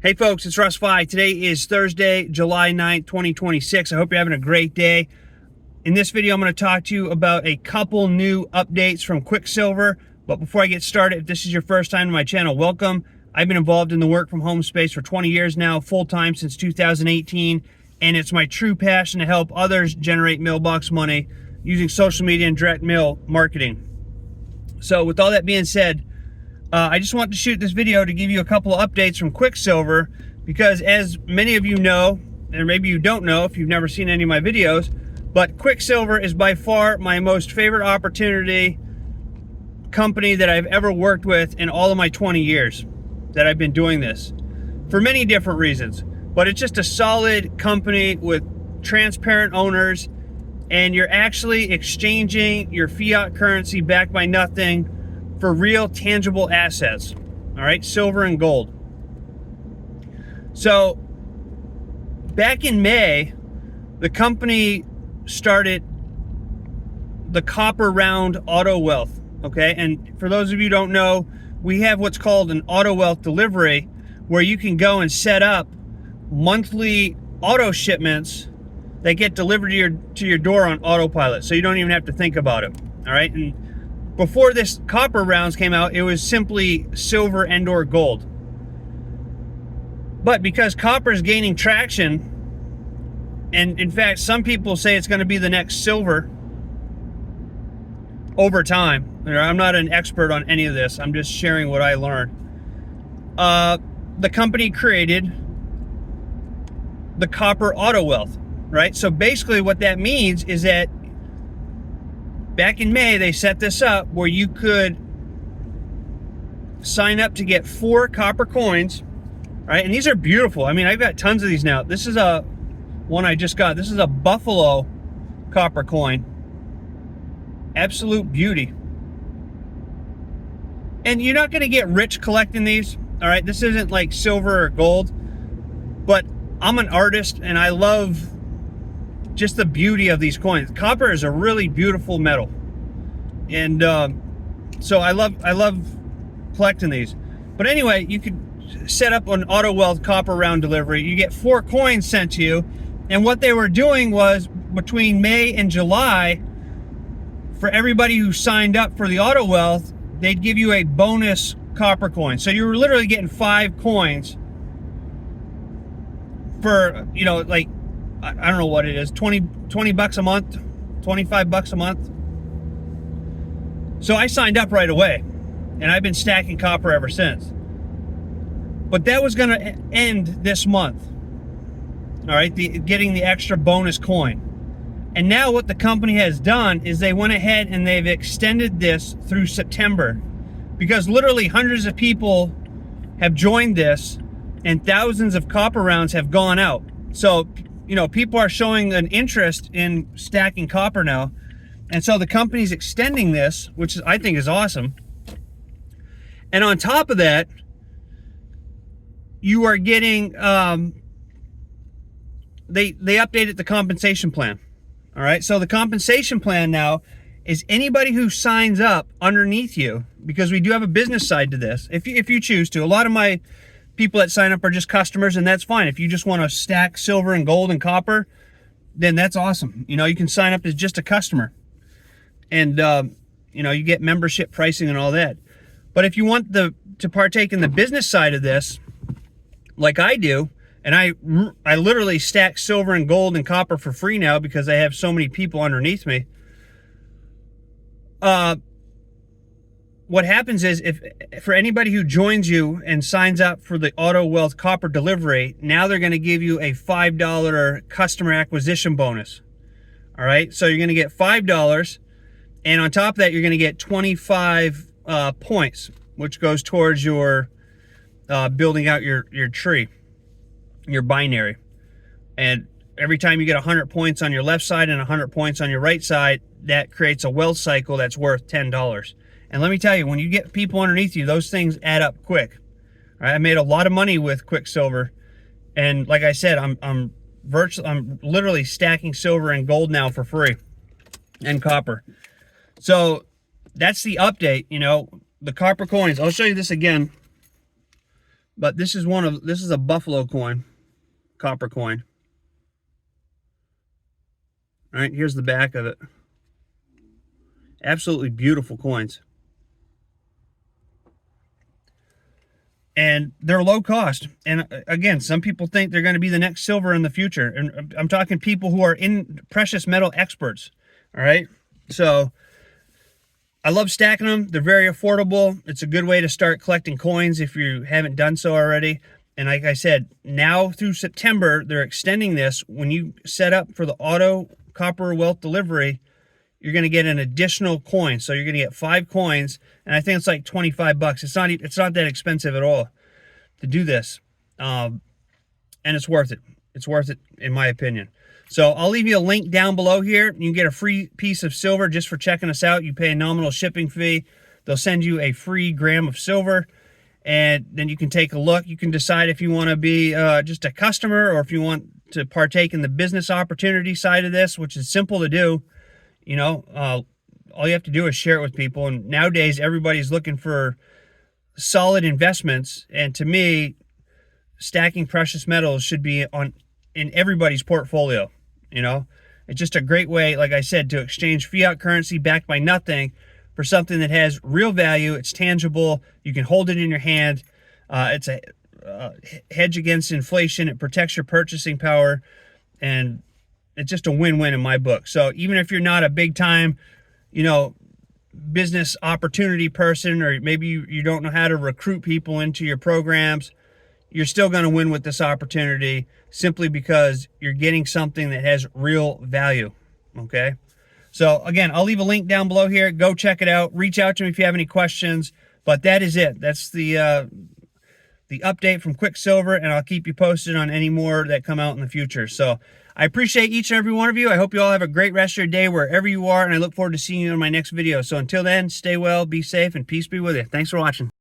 Hey folks, it's Russ. Today is Thursday, July 9th, 2026. I hope you're having a great day. In this video, I'm going to talk to you about a couple new updates from QuickSilver. But before I get started, if this is your first time to my channel, welcome. I've been involved in the work from home space for 20 years now, full-time since 2018. And it's my true passion to help others generate mailbox money using social media and direct mail marketing. So with all that being said, I just wanted to shoot this video to give you a couple of updates from QuickSilver, because as many of you know, and maybe you don't know if you've never seen any of my videos, but QuickSilver is by far my most favorite opportunity company that I've ever worked with in all of my 20 years that I've been doing this, for many different reasons. But it's just a solid company with transparent owners, and you're actually exchanging your fiat currency backed by nothing for real tangible assets, all right, silver and gold. So back in May, the company started the copper round auto wealth, okay? And for those of you who don't know, we have what's called an auto wealth delivery, where you can go and set up monthly auto shipments that get delivered to your door on autopilot, so you don't even have to think about it, all right? And before this copper rounds came out, it was simply silver and or gold. But because copper is gaining traction, and in fact, some people say it's going to be the next silver over time. I'm not an expert on any of this. I'm just sharing what I learned. The company created the copper auto wealth, right? So basically what that means is that back in May, they set this up where you could sign up to get 4 copper coins, right? And these are beautiful. I mean, I've got tons of these now. This is a one I just got. This is a buffalo copper coin. Absolute beauty. And you're not going to get rich collecting these, all right? This isn't like silver or gold, but I'm an artist and I love just the beauty of these coins. Copper is a really beautiful metal, and so I love collecting these. But anyway, you could set up an auto wealth copper round delivery. You get 4 coins sent to you, and what they were doing was, between May and July, for everybody who signed up for the auto wealth, they'd give you a bonus copper coin. So you were literally getting 5 coins for, you know, like, I don't know what it is, 20 bucks a month, 25 bucks a month. So I signed up right away, and I've been stacking copper ever since. But that was going to end this month, all right, getting the extra bonus coin. And now what the company has done is they went ahead and they've extended this through September, because literally hundreds of people have joined this and thousands of copper rounds have gone out. So, you know, people are showing an interest in stacking copper now. And so the company's extending this, which I think is awesome. And on top of that, you are getting, they updated the compensation plan. All right, so the compensation plan now is anybody who signs up underneath you, because we do have a business side to this, if you choose to. A lot of my people that sign up are just customers, and that's fine. If you just want to stack silver and gold and copper, then that's awesome. You know, you can sign up as just a customer, and you know, you get membership pricing and all that. But if you want to partake in the business side of this, like I do, and I literally stack silver and gold and copper for free now because I have so many people underneath me. What happens is, if for anybody who joins you and signs up for the auto wealth copper delivery, now they're going to give you a $5 customer acquisition bonus. All right, so you're going to get $5, and on top of that, you're going to get 25 points, which goes towards your building out your tree, your binary. And every time you get 100 points on your left side and 100 points on your right side, that creates a wealth cycle that's worth $10. And let me tell you, when you get people underneath you, those things add up quick. All right, I made a lot of money with QuickSilver, and like I said, I'm literally stacking silver and gold now for free, and copper. So that's the update. You know, the copper coins. I'll show you this again. But this is a buffalo coin, copper coin. All right, here's the back of it. Absolutely beautiful coins. And they're low cost. And again, some people think they're going to be the next silver in the future. And I'm talking people who are in precious metal experts. All right. So I love stacking them. They're very affordable. It's a good way to start collecting coins if you haven't done so already. And like I said, now through September, they're extending this. When you set up for the auto copper wealth delivery, you're going to get an additional coin. So you're going to get 5 coins, and I think it's like 25 bucks. It's not that expensive at all to do this. And it's worth it. It's worth it in my opinion. So I'll leave you a link down below here. You can get a free piece of silver just for checking us out. You pay a nominal shipping fee. They'll send you a free gram of silver, and then you can take a look. You can decide if you want to be just a customer or if you want to partake in the business opportunity side of this, which is simple to do. You know, all you have to do is share it with people. And nowadays, everybody's looking for solid investments. And to me, stacking precious metals should be in everybody's portfolio. You know, it's just a great way, like I said, to exchange fiat currency backed by nothing for something that has real value. It's tangible. You can hold it in your hand. It's a hedge against inflation. It protects your purchasing power. And it's just a win-win in my book. So even if you're not a big time, you know, business opportunity person, or maybe you don't know how to recruit people into your programs, you're still going to win with this opportunity simply because you're getting something that has real value. Okay. So again, I'll leave a link down below here. Go check it out. Reach out to me if you have any questions, but that is it. That's the update from QuickSilver, and I'll keep you posted on any more that come out in the future. So I appreciate each and every one of you. I hope you all have a great rest of your day wherever you are, and I look forward to seeing you in my next video. So until then, stay well, be safe, and peace be with you. Thanks for watching.